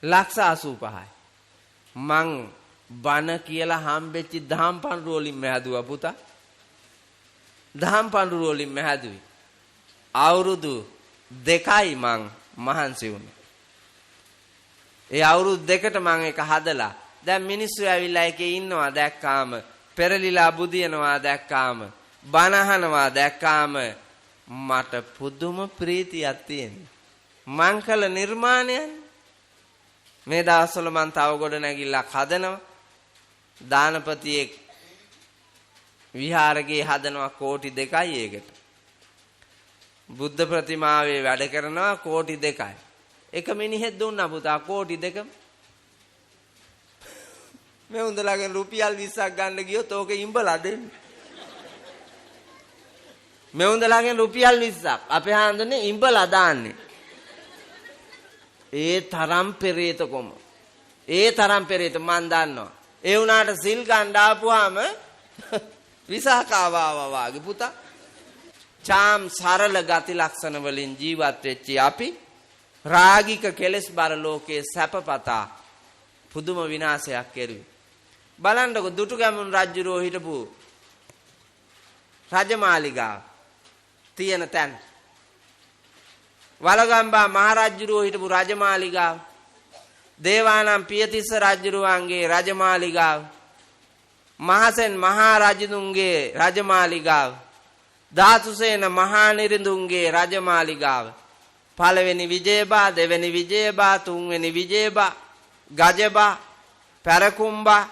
ලක්ෂ 85යි. මං බණ කියලා හම්බෙච්ච දහම් පඬුරු වලින් මැදුවා පුතා. දහම් පඬුරු වලින් මැදුවේ. අවුරුදු 2යි මං මහන්සි වුණේ. ඒ අවුරුදු 2ට මං ඒක හදලා දැන් මිනිස්සු ඇවිල්ලා එකේ ඉන්නවා දැක්කාම පෙරලිලා බුදියනවා දැක්කාම බණ අහනවා දැක්කාම මට පුදුම ප්‍රීතියක් තියෙනවා. මං කළ නිර්මාණයන් මේ දවස්වල මං තව ගොඩ නැගිල්ලක් හදනවා. දානපතියෙක් විහාරගේ හදනවා කෝටි 2යි ඒකට. බුද්ධ ප්‍රතිමාවේ වැඩ කරනවා කෝටි 2යි. එක මිනිහෙක් දුන්නා පුතා කෝටි 2ම. මේ උන්දලාගෙන් රුපියල් 20ක් ගන්න ගියොත් ඕක ඉඹලා දෙන්න. මේ උන්දලාගෙන් රුපියල් 20ක් අපේ හාන්දනේ ඉඹලා දාන්නේ. ඒ තරම් පෙරේත කොම. ඒ තරම් පෙරේත මන් දන්නවා. ඒ උනාට සිල් ගන්න ආපුවාම විසාකාව ආවා වාගේ පුතා. චාම් සරල ගති ලක්ෂණ වලින් ජීවත් වෙච්ච අපි රාගික කෙලෙස් බර ලෝකයේ සැපපතා පුදුම විනාශයක් කෙරුවේ. බලන්නකො දුටුගැමුණු රජුරෝ හිටපු රජමාලිගාව තියෙන තැන. වලගම්බා මහරජුරෝ හිටපු රජමාලිගාව. දේවානම් පියතිස්ස රජුරුවන්ගේ රජමාලිගාව. මහසෙන් මහරජතුන්ගේ රජමාලිගාව. ධාතුසේන මහනිරිඳුන්ගේ රජමාලිගාව. පළවෙනි විජයබා, දෙවෙනි විජයබා, තුන්වෙනි විජයබා, ගජබා, පැරකුම්බා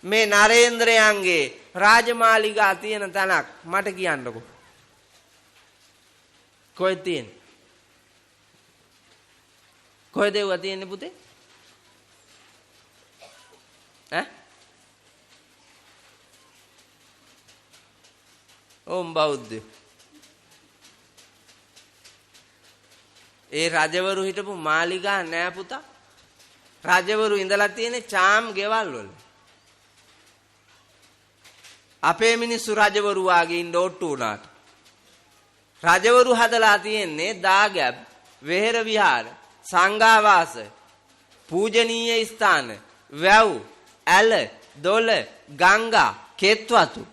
මේ නරේන්ද්‍රයන්ගේ රාජමාලිගා තියෙන තැනක් මට කියන්නකෝ. කොහෙද තියෙන්නේ? කොහෙද ඒව තියෙන්නේ පුතේ? ඈ? ඕම් බෞද්ධ. ඒ රජවරු හිටපු මාලිගා නෑ පුතා. රජවරු ඉඳලා තියෙන්නේ චාම් ගෙවල් වල. අපේ මිනිස්සු රජවරු වාගේ ඉන්න ඔට්ටු උනාට. රජවරු හදලා තියෙන්නේ දාගැබ්, වෙහෙර විහාර, සංඝාවාස, පූජනීය ස්ථාන, වැව්, ඇල, දොළ, ගංගා, කෙත්වතු.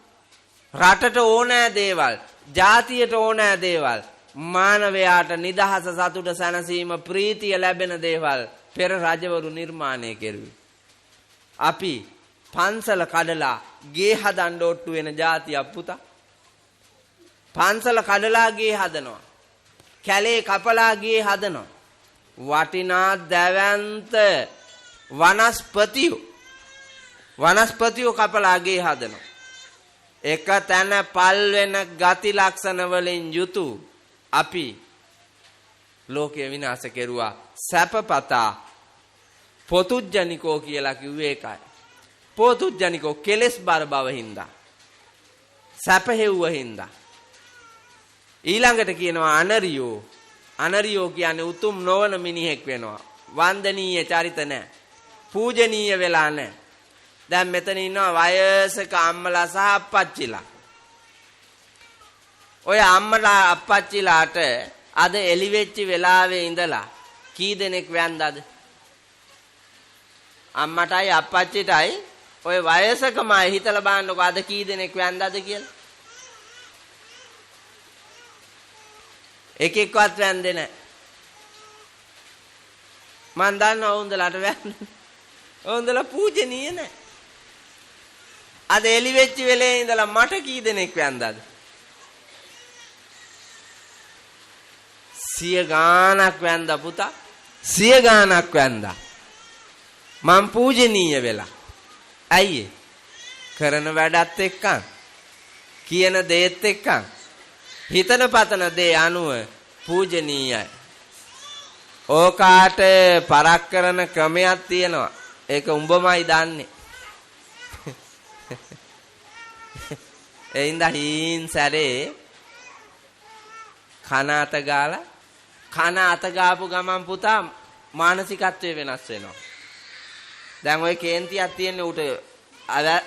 රටට ඕනෑ දේවල්, ජාතියට ඕනෑ දේවල්, මානවයාට නිදහස සතුට සැනසීම ප්‍රීතිය ලැබෙන දේවල් පෙර රජවරු නිර්මාණය කෙරුවේ. අපි පන්සල කඩලා ගේ හදන්න ඔට්ටු වෙන જાතියක් පුතා. පන්සල කඩලා ගේ හදනවා. කැලේ කපලා ගේ හදනවා. වටිනා දැවැන්ත වනස්පතියෝ කපලා ගේ හදනවා. එක තැන පල් වෙන ගති ලක්ෂණ වලින් යුතු අපි ලෝකය විනාශ කෙරුවා. සැපපතා පොතුජ්ජනිකෝ කියලා කිව්වේ ඒකයි. පොතුජ්ජනිකෝ කෙලස් බර බව හින්දා, සැප හෙව්ව හින්දා. ඊළඟට කියනවා අනරියෝ. අනරියෝ කියන්නේ උතුම් නොවන මිනිහෙක් වෙනවා. වන්දනීය චරිත නැහැ. පූජනීය වෙලා නැහැ. දැන් මෙතන ඉන්නවා වයසක අම්මලා සහ අප්පච්චිලා. ඔය අම්මලා අප්පච්චිලාට අද එලි වෙච්ච වෙලාවේ ඉඳලා කී දෙනෙක් වැන්දාද? අම්මටයි අප්පච්චිටයි ඔය වයසකමයි හිතලා බලන්නකො අද කී දෙනෙක් වැන්දාද කියලා. එකෙක්වත් වැන්දේ නැහැ. මන් දන්නවා උන්දලට වැන්න. උන්දලා පූජනීය නැහැ. අද එලි වෙච්ච වෙලේ ඉඳලා මට කී දෙනෙක් වැන්දාද? 100 ගාණක් වැන්දා පුතා. 100 ගාණක් වැන්දා. මම පූජනීය වෙලා. ඇයි කරන වැඩත් එක්කන් කියන දේත් එක්කන් හිතන පතන දේ අනුව පූජනීයයි. ඕකාට පරක් කරන ක්‍රමයක් තියෙනවා. ඒක උඹමයි දන්නේ. එයින්ද හීන් සැරේ කන අත ගාපු ගමන් පුතා මානසිකත්වය වෙනස් වෙනවා. දැන් ওই කේන්තියක් තියෙන්නේ උට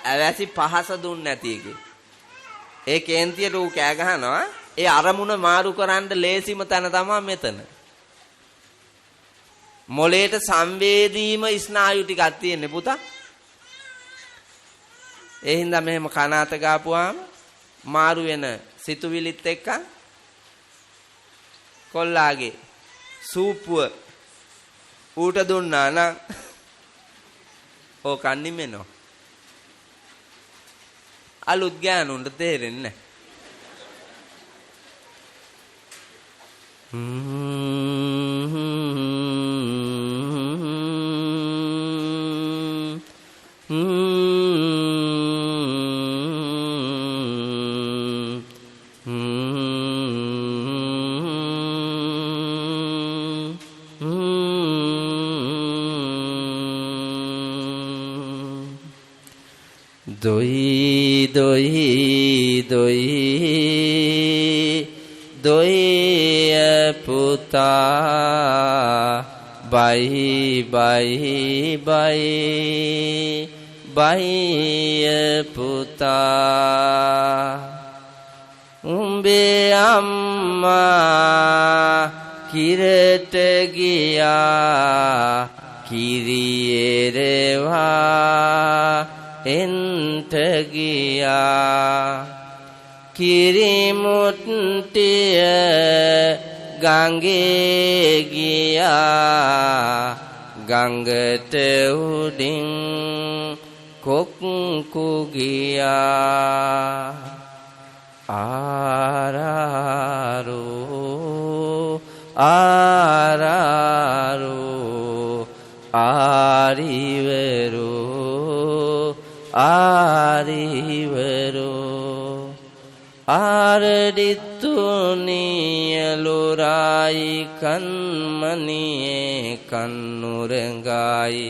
අවැසි පහස දුන්නේ නැති එකේ. ඒ කේන්තියට ඌ කෑ ගහනවා. ඒ අරමුණ මාරු කරන්න ලේසිම තැන තමයි මෙතන. මොලේට සංවේදීම ස්නායු ටිකක් තියෙන්නේ පුතා. ඒ හින්දා මෙහෙම කනාත ගාපුවාම මාරු වෙන සිතුවිලිත් එක්ක කොල්ලාගේ සූපුව ඌට දුන්නා නම් ඕක අනිමෙනවා. අලුත් ගෑනුන්ට තේරෙන්නේ දොයි දොයි දොයි දොයි පුතා බයි බයි බයි බයි පුතා උඹේ අම්මා කිරට ගියා කිරියේරවා එන්ට ගියා කිරිමුට්ටිය ගංගේ ගියා ගංගට උඩින් කොක්කු ගියා ආරාරෝ ආරාරෝ ආරිවරෝ ආරිවරෝ ආරදිත්තුනියලුරායි කන්මනියේ කන්නුරංගායි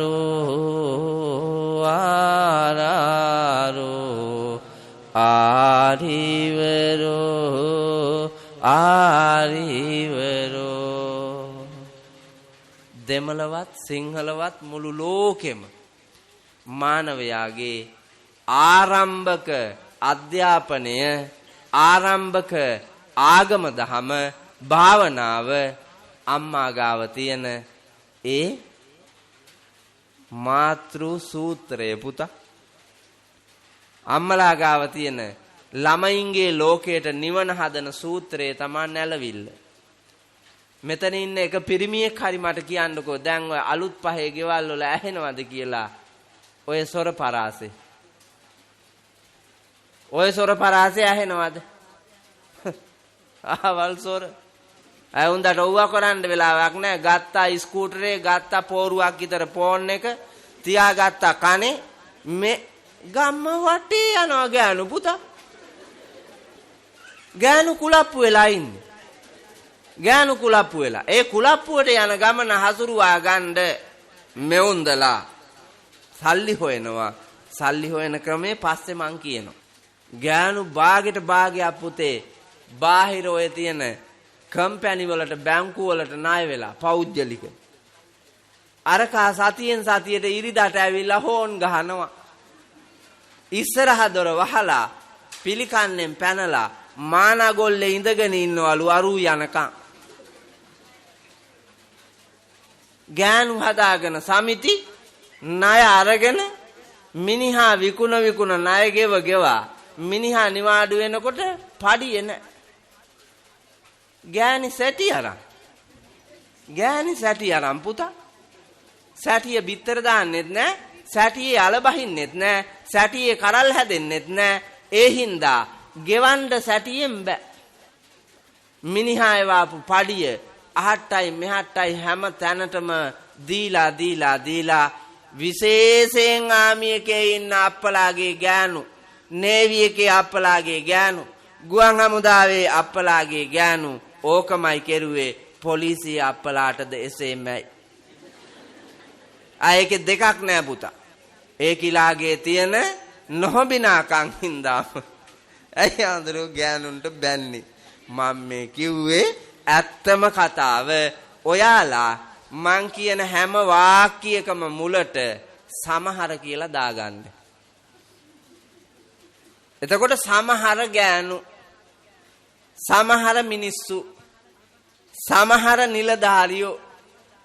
ආරාරෝ ආරාරෝ ආරිවරෝ ආරිවරෝ දෙමළවත් සිංහලවත් මුළු ලෝකෙම මානවයාගේ ආරම්භක අධ්‍යාපනය ආරම්භක ආගම දහම භාවනාව අම්මා ගාව තියෙන ඒ මාතෘ සූත්‍රය පුතා අම්මලා ගාව තියෙන ළමයින්ගේ ලෝකයට නිවන හදන සූත්‍රය තමයි නැලවිල්ල. මෙතන ඉන්න එක පිරිමියෙක් හරි මට කියන්නකෝ දැන් ඔය අලුත් පහේ ගෙවල් වල ඇහෙනවද කියලා ඔය සොර පරාසෙ. ඔය සොර පරාසෙ ඇහෙනවද? ආවල් සොර. අය උන්දට ඔව්වා කරන්න වෙලාවක් නැහැ. ගත්තා ස්කූටරේ ගත්තා පෝරුවක් විතර ෆෝන් එක තියාගත්තා කනේ මේ ගම්ම වටේ යනවා ගෑනු පුතා. ගෑනු කුලප්පු වෙලා ඉන්නේ. ගෑනු කුලප්පු වෙලා. ඒ කුලප්පුවට යන ගමන හසුරුවා ගන්න මෙවුන්දලා සල්ලි හොයනවා. සල්ලි හොයන ක්‍රමේ පස්සේ මං කියනවා. ගෑනු භාගෙට භාගයක් පුතේ බාහිර ඔය තියෙන කම්පැනි වලට බැංකු වලට ණය වෙලා පෞද්ගලික. අරකා සතියෙන් සතියට ඉරිදාට ඇවිල්ලා හෝන් ගහනවා. ඉස්සරහ දොර වහලා පිළිකන්නෙන් පැනලා මානගොල්ලේ ඉඳගෙන ඉන්නවලු අරු යනකම්. ගෑනු හදාගෙන සමිති ණය අරගෙන මිනිහා විකුණ ණය ගෙවා මිනිහා නිවාඩු වෙනකොට පඩිය නැ. ගෑණි සැටි අරන් පුතා. සැටිය බිත්තර දාන්නෙත් නැ. සැටියේ අල බහින්නෙත් නැ. සැටියේ කරල් හැදෙන්නෙත් නැ. ඒ හින්දා ගෙවන්න සැටියෙන් බෑ. මිනිහා එවාපු පඩිය අහට්ටයි මෙහට්ටයි හැම තැනටම දීලා විශේෂයෙන් ආමි එකේ ඉන්න අප්පලාගේ ගෑනු, නේවි එකේ අප්පලාගේ ගෑනු, ගුවන් හමුදාවේ අප්පලාගේ ගෑනු ඕකමයි කෙරුවේ. පොලිසිය අප්පලාටද එසේමයි. ආයේක දෙකක් නෑ පුතා. ඒ කිලාගේ තියෙන නොහොබිනාකම් හින්දාම ඇයි ආන්දරෝ ගෑනුන්ට බැන්නේ. මම මේ කිව්වේ ඇත්තම කතාව. ඔයාලා මං කියන හැම වාක්‍යයකම මුලට සමහර කියලා දාගන්න. එතකොට සමහර ගෑනු, සමහර මිනිස්සු, සමහර නිලධාරියෝ,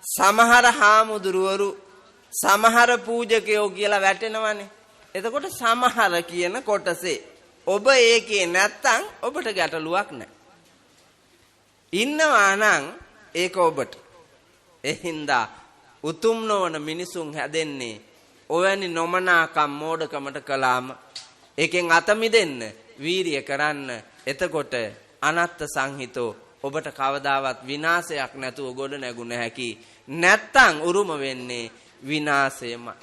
සමහර හාමුදුරුවරු, සමහර පූජකයෝ කියලා වැටෙනවනේ. එතකොට සමහර කියන කොටසේ ඔබ ඒකේ නැත්තම් ඔබට ගැටලුවක් නැහැ. ඉන්නවා නම් ඒක ඔබට. එහින්දා උතුම් නොවන මිනිසුන් හැදෙන්නේ ඔවැනි නොමනාකම් මෝඩකමට කළාම ඒකෙන් අත මිදෙන්න වීරිය කරන්න. එතකොට අනත්ත් සංහිතෝ ඔබට කවදාවත් විනාශයක් නැතුව ගොඩ නැගුණ හැකි. නැත්තම් උරුම වෙන්නේ විනාශයමයි.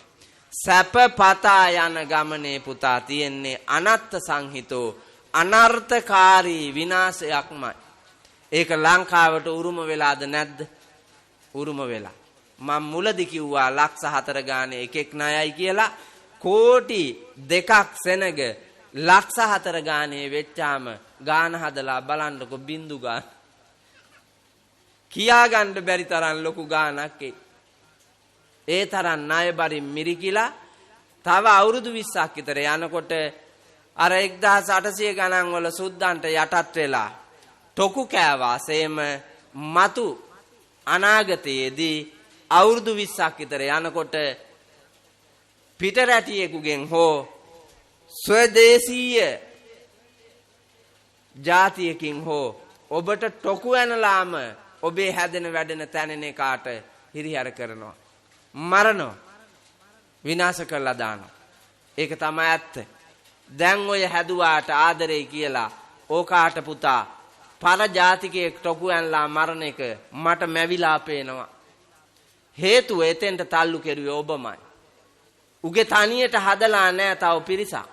සැප පතා යන ගමනේ පුතා තියෙන්නේ අනත්ත් සංහිතෝ අනර්ථකාරී විනාශයක්මයි. ඒක ලංකාවට උරුම වෙලාද නැද්ද? උරුම වෙලා. මම මුලදී කිව්වා ලක්ෂ 4 ගානේ එකෙක් ණයයි කියලා. කෝටි 2ක් සෙනග ලක්ෂ 4 ගානේ වෙච්චාම ගාන හදලා බලන්නකො බින්දු ගාන. කියා ගන්න බැරි තරම් ලොකු ගානක් ඒ තරම් ණය බරින් මිරිකිලා තව අවුරුදු 20ක් විතර යනකොට අර 1800 ගණන් වල සුද්දන්ට යටත් වෙලා ටොකු කෑවාසේම මතු අනාගතයේදී අවුරුදු 20ක් විතර යනකොට පිටරැටියෙකුගෙන් හෝ ස්වදේශීය ජාතියකින් හෝ ඔබට ටොකු ඇනලාම ඔබේ හැදෙන වැඩෙන තැනෙන කාට හිරිහැර කරනවා, මරනවා, විනාශ කරලා දානවා. ඒක තමයි ඇත්ත. දැන් ඔය හැදුවාට ආදරේ කියලා ඕකාට පුතා පර ජාතිකයෙක් ටොකු ඇනලා මරණ එක මට මැවිලා පේනවා. හේතුව එතෙන්ට තල්ලු කෙරුවේ ඔබමයි. උගේ තනියට හදලා නැහැ තව පිරිසක්.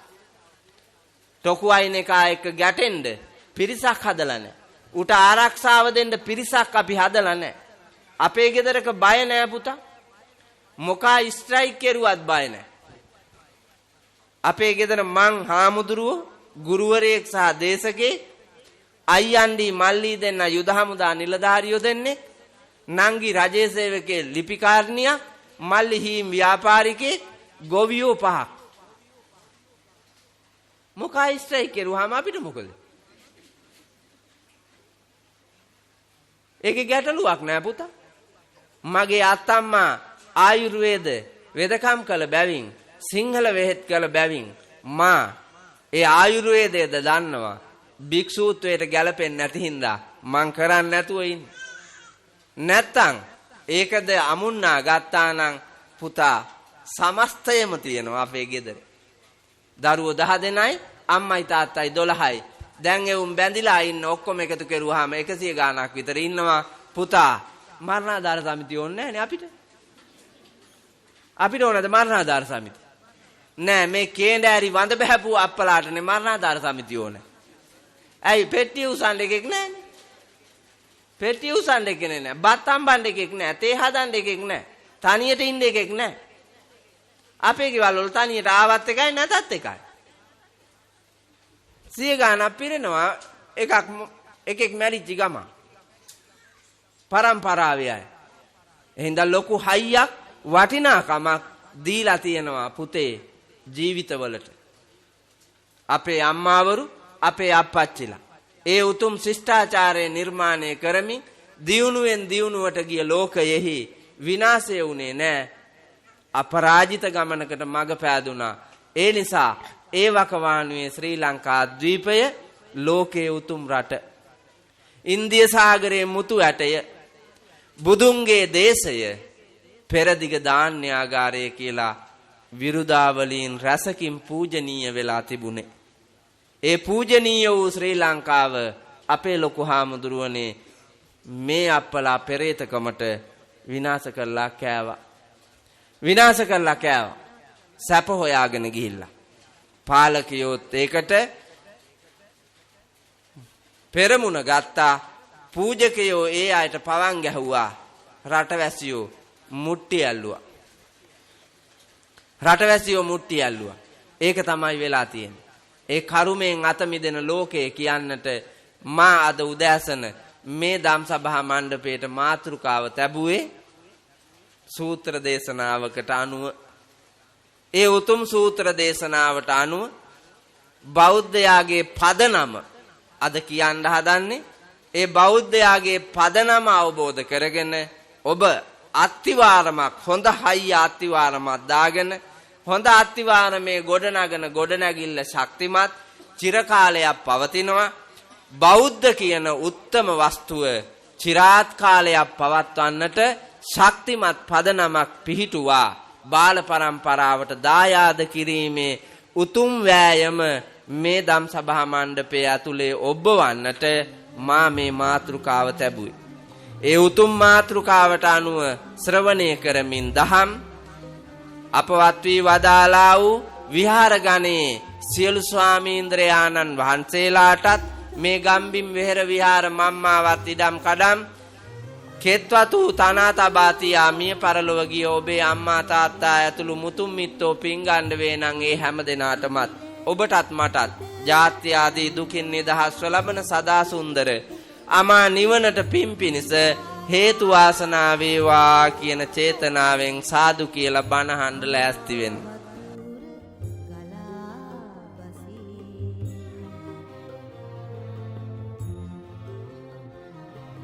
ටොකු අයින් එක එක්ක ගැටෙන්න පිරිසක් හදලා නැහැ. උට ආරක්ෂාව දෙන්න පිරිසක් අපි හදලා නැහැ. අපේ ගෙදරක බය නැහැ පුතා. මොකා ස්ට්‍රයික් කෙරුවත් බය නැහැ. අපේ ගෙදර මං හාමුදුරුවෝ ගුරුවරයෙක් සහ දේශකේ අයියන්ඩි මල්ලි දෙන්න යුද හමුදා නිලධාරියෝ දෙන්නේ, නංගි රජයේ සේවකේ ලිපිකාරණියක්, මල්ලි හීම් ව්‍යාපාරිකේ, ගොවියෝ 5ක්. මොකා ස්ට්‍රයික් කරුවාම අපිට මොකද? ඒකේ ගැටලුවක් නෑ පුතා. මගේ අත්තම්මා ආයුර්වේද වෙදකම් කළ බැවින්, සිංහල වෙහෙත් කළ බැවින් මා ඒ ආයුර්වේදයේද දන්නවා. භික්ෂූත්වයට ගැලපෙන්නේ නැති හින්දා මං කරන්නේ නැතුව ඉන්නේ. නැත්තම් ඒකද අමුන්නා ගත්තා නම් පුතා සමස්තයම තියෙනවා අපේ ගෙදර. දරුවෝ 10 දෙනයි, අම්මයි තාත්තයි 12යි. දැන් එවුන් බැඳිලා ඉන්න ඔක්කොම එකතු කරුවාම 100 ගාණක් විතර ඉන්නවා. පුතා මරණාධාර සමිතිය ඕනේ නැහනේ අපිට. අපිට ඕනද මරණාධාර සමිතිය? නෑ, මේ කේන්දෑරි වඳ බහැපු අප්පලාටනේ මරණාධාර සමිතිය ඕනේ. ඇයි පෙට්ටිය උසන්න එකෙක් නැහනේ. පෙට්ටිය උසන්න එකෙක් නෑ. බත් අම්බන්න එකෙක් නෑ. තේ හදන්න එකෙක් නෑ. තනියට ඉන්න එකෙක් නෑ. අපේ ගෙවල් වල තනියට ආවත් එකයි නැතත් එකයි. 100 ගාණක් පිරෙනවා එකෙක් මැරිච්ච ගම. පරම්පරාවේ අය. එහෙනම් ලොකු හයියක් වටිනාකමක් දීලා තියෙනවා පුතේ ජීවිතවලට. අපේ අම්මාවරු, අපේ අප්පච්චිලා ඒ උතුම් ශිෂ්ටාචාරය නිර්මාණය කරමින් දියුණුවෙන් දියුණුවට ගිය ලෝකයෙහි විනාශය වුණේ නැහැ. අපරාජිත ගමනකට මඟ පෑදුනා. ඒ නිසා ඒ වකවානුවේ ශ්‍රී ලංකා ද්වීපය ලෝකයේ උතුම් රට. ඉන්දිය සාගරයේ මුතු ඇටය, බුදුන්ගේ දේශය, පෙරදිග ධාන්‍යාගාරය කියලා විරුදාවලීන් රසකින් පූජනීය වෙලා තිබුණේ. ඒ පූජනීය වූ ශ්‍රී ලංකාව අපේ ලොකු හාමුදුරුවනේ මේ අප්පලා පෙරේතකමට විනාශ කරලා කෑවා. විනාශ කරලා කෑවා. සැප හොයාගෙන ගිහිල්ලා. පාලකයෝත් ඒකට පෙරමුණ ගත්තා. පූජකයෝ ඒ අයට පවන් ගැහුවා. රටවැසියෝ මුට්ටි ඇල්ලුවා. රටවැසියෝ මුට්ටි ඇල්ලුවා. ඒක තමයි වෙලා තියෙන්නේ. ඒ කරුමෙන් අත මිදෙන ලෝකය කියන්නට මා අද උදෑසන මේ ධම්සභා මණ්ඩපයේට මාතෘකාව තැබුවේ සූත්‍ර දේශනාවකට අනුව. ඒ උතුම් සූත්‍ර දේශනාවට අනුව බෞද්ධයාගේ පදනම අද කියන්න හදන්නේ. ඒ බෞද්ධයාගේ පදනම අවබෝධ කරගෙන ඔබ අත්තිවාරමක් හොඳ හයිය අත්තිවාරමක් දාගෙන හොඳ අත්තිවාරමේ ගොඩනගන ගොඩනැගිල්ල ශක්තිමත් චිරකාලයක් පවතිනවා. බෞද්ධ කියන උත්තම වස්තුව චිරාත් කාලයක් පවත්වන්නට ශක්තිමත් පදනමක් පිහිටුවා බාල පරම්පරාවට දායාද කිරීමේ උතුම් වෑයම මේ දම් සභා මණ්ඩපයේ ඇතුලේ ඔබවන්නට මා මේ මාතෘකාව තැබුවේ. ඒ උතුම් මාතෘකාවට අනුව ශ්‍රවණය කරමින් දහම් අපවත් වී වදාලා වූ විහාර ගණයේ සියලු ස්වාමීන්ද්‍රයාණන් වහන්සේලාටත් මේ ගම්බිම් වෙහෙර විහාර මම්මාවත් ඉඩම් කඩම් කෙත්වතු තනා තබා තියා මිය පරලොව ගිය ඔබේ අම්මා තාත්තා ඇතුළු මුතුන් මිත්තෝ පිංගන්න වේ නම් ඒ හැම දිනාටමත් ඔබටත් මටත් ජාත්‍ය ආදී දුකින් නිදහස්ව ලබන සදා සුන්දර අමා නිවනට පින් පිණිස හේතු වාසනා වේවා කියන චේතනාවෙන් සාදු කියලා බණ අහන්න ලෑස්ති වෙන්න.